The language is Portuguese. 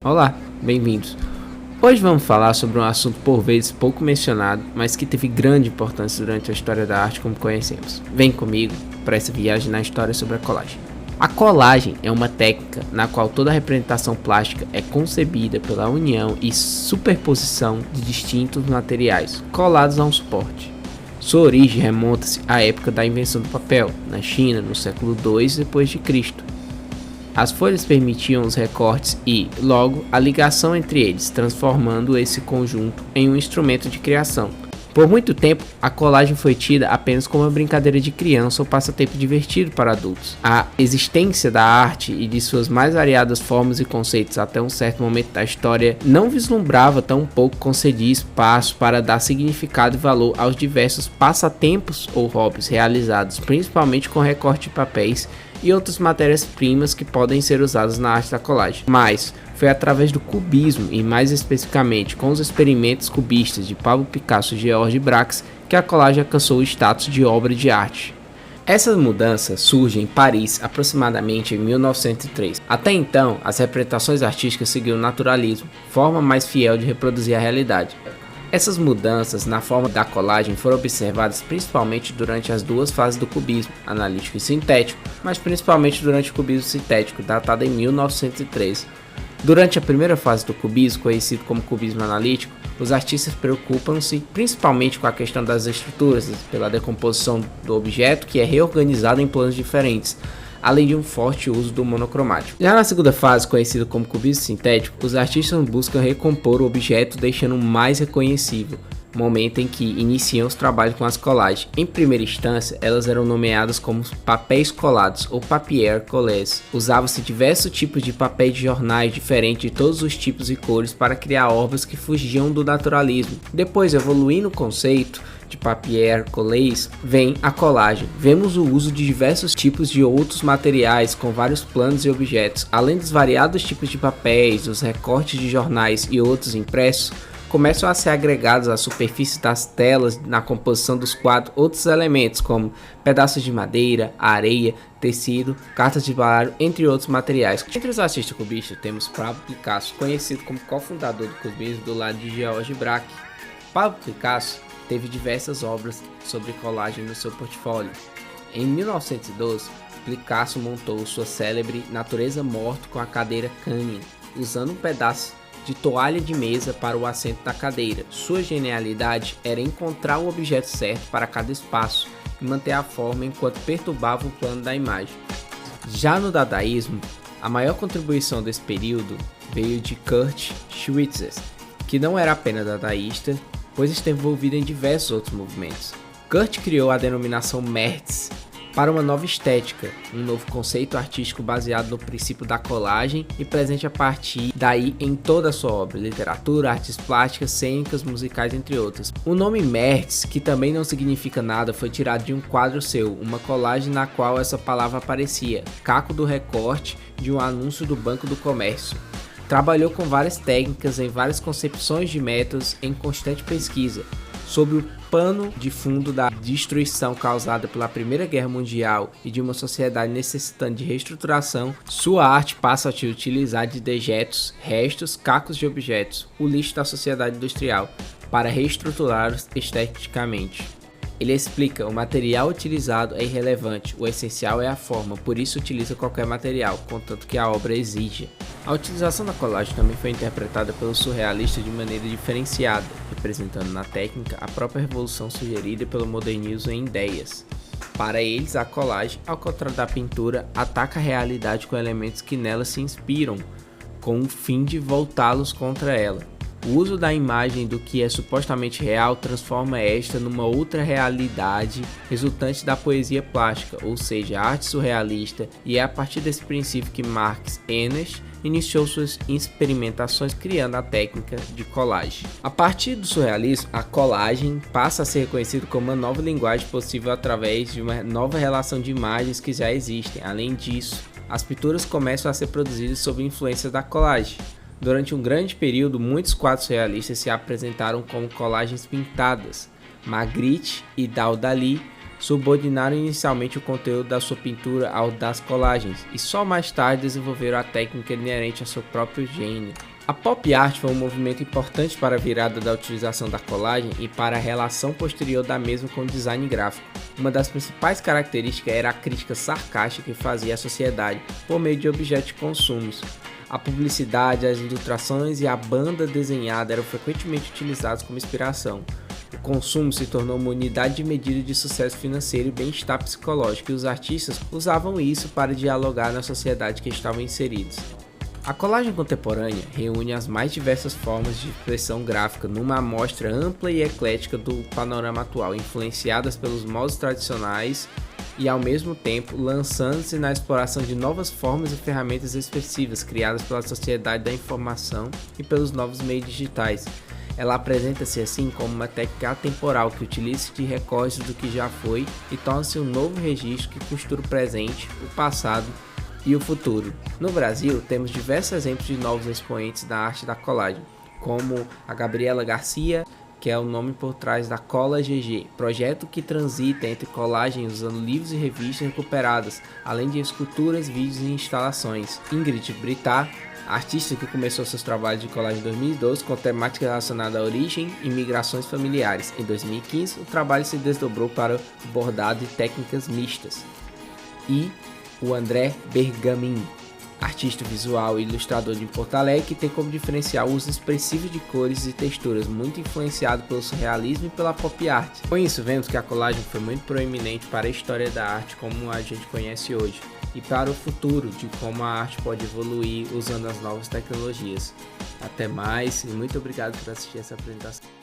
Olá, bem-vindos. Hoje vamos falar sobre um assunto por vezes pouco mencionado, mas que teve grande importância durante a história da arte como conhecemos. Vem comigo para essa viagem na história sobre a colagem. A colagem é uma técnica na qual toda representação plástica é concebida pela união e superposição de distintos materiais colados a um suporte. Sua origem remonta-se à época da invenção do papel, na China, no século II d.C. As folhas permitiam os recortes e, logo, a ligação entre eles, transformando esse conjunto em um instrumento de criação. Por muito tempo, a colagem foi tida apenas como uma brincadeira de criança ou passatempo divertido para adultos. A existência da arte e de suas mais variadas formas e conceitos até um certo momento da história não vislumbrava tão pouco concedia espaço para dar significado e valor aos diversos passatempos ou hobbies realizados, principalmente com recorte de papéis e outras matérias-primas que podem ser usadas na arte da colagem. Mas foi através do cubismo e mais especificamente com os experimentos cubistas de Pablo Picasso e Georges Braque que a colagem alcançou o status de obra de arte. Essa mudança surge em Paris aproximadamente em 1903. Até então, as representações artísticas seguiam o naturalismo, forma mais fiel de reproduzir a realidade. Essas mudanças na forma da colagem foram observadas principalmente durante as duas fases do cubismo, analítico e sintético, mas principalmente durante o cubismo sintético, datado em 1913. Durante a primeira fase do cubismo, conhecido como cubismo analítico, os artistas preocupam-se principalmente com a questão das estruturas, pela decomposição do objeto que é reorganizado em planos diferentes, além de um forte uso do monocromático. Já na segunda fase, conhecida como cubismo sintético, os artistas buscam recompor o objeto deixando mais reconhecível, momento em que iniciam os trabalhos com as colagens. Em primeira instância, elas eram nomeadas como papéis colados ou papier collés. Usava-se diversos tipos de papéis de jornais diferentes de todos os tipos e cores para criar obras que fugiam do naturalismo. Depois, evoluindo o conceito de papier collés, vem a colagem. Vemos o uso de diversos tipos de outros materiais com vários planos e objetos. Além dos variados tipos de papéis, os recortes de jornais e outros impressos, começam a ser agregados à superfície das telas na composição dos quadros outros elementos como pedaços de madeira, areia, tecido, cartas de baralho, entre outros materiais. Entre os artistas cubistas temos Pablo Picasso, conhecido como cofundador do cubismo do lado de Georges Braque. Pablo Picasso teve diversas obras sobre colagem no seu portfólio. Em 1912, Picasso montou sua célebre Natureza Morta com a cadeira Canyon, usando um pedaço de toalha de mesa para o assento da cadeira. Sua genialidade era encontrar o objeto certo para cada espaço e manter a forma enquanto perturbava o plano da imagem. Já no dadaísmo, a maior contribuição desse período veio de Kurt Schwitters, que não era apenas dadaísta, pois esteve envolvido em diversos outros movimentos. Kurt criou a denominação Merz para uma nova estética, um novo conceito artístico baseado no princípio da colagem e presente a partir daí em toda a sua obra, literatura, artes plásticas, cênicas, musicais, entre outras. O nome Merz, que também não significa nada, foi tirado de um quadro seu, uma colagem na qual essa palavra aparecia, caco do recorte de um anúncio do Banco do Comércio. Trabalhou com várias técnicas em várias concepções de métodos em constante pesquisa. Sobre o pano de fundo da destruição causada pela Primeira Guerra Mundial e de uma sociedade necessitando de reestruturação, sua arte passa a se utilizar de dejetos, restos, cacos de objetos, o lixo da sociedade industrial, para reestruturá-los esteticamente. Ele explica: o material utilizado é irrelevante, o essencial é a forma, por isso utiliza qualquer material, contanto que a obra exija. A utilização da colagem também foi interpretada pelos surrealistas de maneira diferenciada, representando na técnica a própria revolução sugerida pelo modernismo em ideias. Para eles, a colagem, ao contrário da pintura, ataca a realidade com elementos que nela se inspiram, com o fim de voltá-los contra ela. O uso da imagem do que é supostamente real transforma esta numa outra realidade resultante da poesia plástica, ou seja, a arte surrealista, e é a partir desse princípio que Marx Ennis iniciou suas experimentações criando a técnica de colagem. A partir do surrealismo, a colagem passa a ser reconhecida como uma nova linguagem possível através de uma nova relação de imagens que já existem. Além disso, as pinturas começam a ser produzidas sob influência da colagem. Durante um grande período, muitos quadros realistas se apresentaram como colagens pintadas. Magritte e Dali subordinaram inicialmente o conteúdo da sua pintura ao das colagens e só mais tarde desenvolveram a técnica inerente ao seu próprio gênio. A pop art foi um movimento importante para a virada da utilização da colagem e para a relação posterior da mesma com o design gráfico. Uma das principais características era a crítica sarcástica que fazia à sociedade por meio de objetos de consumo. A publicidade, as ilustrações e a banda desenhada eram frequentemente utilizados como inspiração. O consumo se tornou uma unidade de medida de sucesso financeiro e bem-estar psicológico, e os artistas usavam isso para dialogar na sociedade que estavam inseridos. A colagem contemporânea reúne as mais diversas formas de expressão gráfica numa amostra ampla e eclética do panorama atual, influenciadas pelos moldes tradicionais e, ao mesmo tempo, lançando-se na exploração de novas formas e ferramentas expressivas criadas pela sociedade da informação e pelos novos meios digitais. Ela apresenta-se assim como uma técnica atemporal que utiliza de recortes do que já foi e torna-se um novo registro que costura o presente, o passado e o futuro. No Brasil, temos diversos exemplos de novos expoentes da arte da colagem, como a Gabriela Garcia, que é o nome por trás da Cola GG, projeto que transita entre colagem usando livros e revistas recuperadas, além de esculturas, vídeos e instalações. Ingrid Brittar, artista que começou seus trabalhos de colagem em 2012 com temática relacionada à origem e migrações familiares. Em 2015, o trabalho se desdobrou para bordado e técnicas mistas. E o André Bergamin, artista visual e ilustrador de Porto Alegre, que tem como diferencial o uso expressivo de cores e texturas, muito influenciado pelo surrealismo e pela pop art. Com isso, vemos que a colagem foi muito proeminente para a história da arte como a gente conhece hoje, e para o futuro de como a arte pode evoluir usando as novas tecnologias. Até mais e muito obrigado por assistir essa apresentação.